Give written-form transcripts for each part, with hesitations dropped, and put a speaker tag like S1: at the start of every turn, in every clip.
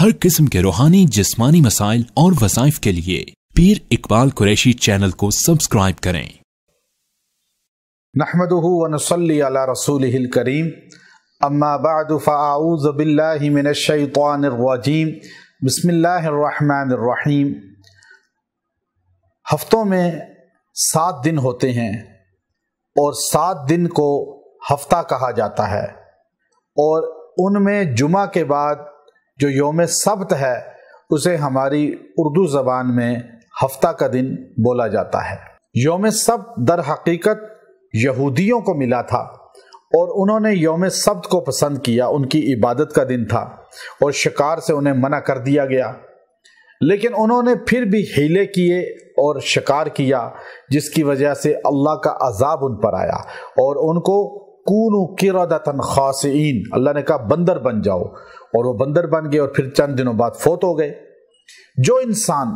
S1: ہر قسم کے روحانی جسمانی مسائل اور وظائف کے لیے پیر اقبال قریشی چینل کو سبسکرائب کریں۔
S2: نحمدہ ونصلی علی رسولہ الکریم، اما بعد فاعوذ باللہ من الشیطان الرجیم، بسم اللہ الرحمن الرحیم۔ ہفتوں میں 7 دن ہوتے ہیں اور 7 دن کو ہفتہ کہا جاتا ہے، اور ان میں جمعہ کے بعد جو یوم سبت ہے اسے ہماری اردو زبان میں ہفتہ کا دن بولا جاتا ہے۔ یوم سبت در حقیقت یہودیوں کو ملا تھا اور انہوں نے یوم سبت کو پسند کیا، ان کی عبادت کا دن تھا اور شکار سے انہیں منع کر دیا گیا، لیکن انہوں نے پھر بھی حیلے کیے اور شکار کیا، جس کی وجہ سے اللہ کا عذاب ان پر آیا اور ان کو کونوا قردۃ خاسئین، اللہ نے کہا بندر بن جاؤ، اور وہ بندر بن گئے اور پھر چند دنوں بعد فوت ہو گئے۔ جو انسان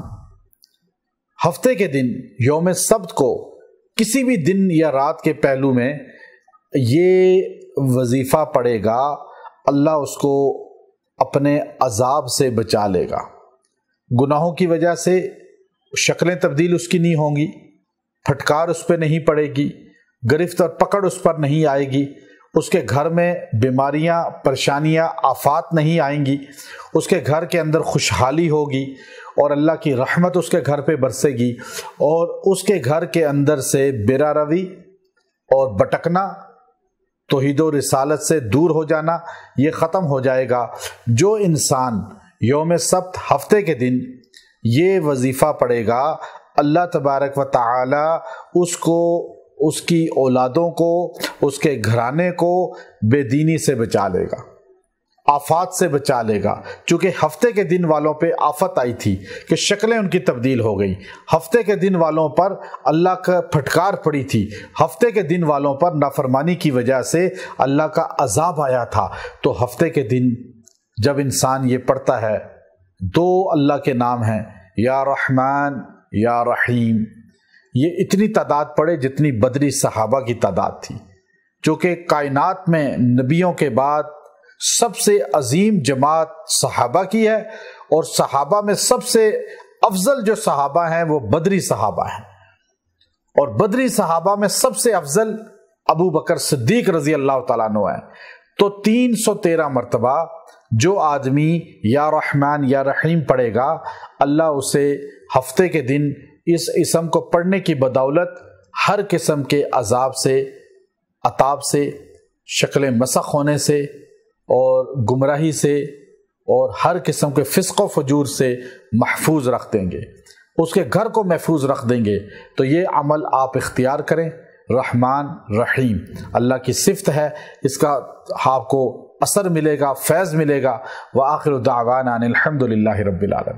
S2: ہفتے کے دن یوم سبت کو کسی بھی دن یا رات کے پہلو میں یہ وظیفہ پڑھے گا، اللہ اس کو اپنے عذاب سے بچا لے گا۔ گناہوں کی وجہ سے شکلیں تبدیل اس کی نہیں ہوں گی، پھٹکار اس پہ نہیں پڑے گی، گرفت اور پکڑ اس پر نہیں آئے گی، اس کے گھر میں بیماریاں، پریشانیاں، آفات نہیں آئیں گی، اس کے گھر کے اندر خوشحالی ہوگی اور اللہ کی رحمت اس کے گھر پہ برسے گی، اور اس کے گھر کے اندر سے بے روی اور بٹکنا، توحید و رسالت سے دور ہو جانا، یہ ختم ہو جائے گا۔ جو انسان یوم سبت ہفتے کے دن یہ وظیفہ پڑھے گا، اللہ تبارک و تعالی اس کو، اس کی اولادوں کو، اس کے گھرانے کو بے دینی سے بچا لے گا، آفات سے بچا لے گا۔ چونکہ ہفتے کے دن والوں پہ آفت آئی تھی کہ شکلیں ان کی تبدیل ہو گئی، ہفتے کے دن والوں پر اللہ کا پھٹکار پڑی تھی، ہفتے کے دن والوں پر نافرمانی کی وجہ سے اللہ کا عذاب آیا تھا۔ تو ہفتے کے دن جب انسان یہ پڑھتا ہے، 2 اللہ کے نام ہیں، یا رحمان یا رحیم، یہ اتنی تعداد پڑھے جتنی بدری صحابہ کی تعداد تھی، جو کہ کائنات میں نبیوں کے بعد سب سے عظیم جماعت صحابہ کی ہے، اور صحابہ میں سب سے افضل جو صحابہ ہیں وہ بدری صحابہ ہیں، اور بدری صحابہ میں سب سے افضل ابو بکر صدیق رضی اللہ تعالیٰ عنہ ہیں۔ تو 313 مرتبہ جو آدمی یا رحمان یا رحیم پڑھے گا، اللہ اسے ہفتے کے دن اس اسم کو پڑھنے کی بدولت ہر قسم کے عذاب سے، عطاب سے، شکل مسخ ہونے سے اور گمراہی سے اور ہر قسم کے فسق و فجور سے محفوظ رکھ دیں گے، اس کے گھر کو محفوظ رکھ دیں گے۔ تو یہ عمل آپ اختیار کریں۔ رحمان رحیم اللہ کی صفت ہے، اس کا آپ کو اثر ملے گا، فیض ملے گا۔ وآخر دعوانا ان الحمد للہ رب العالمین۔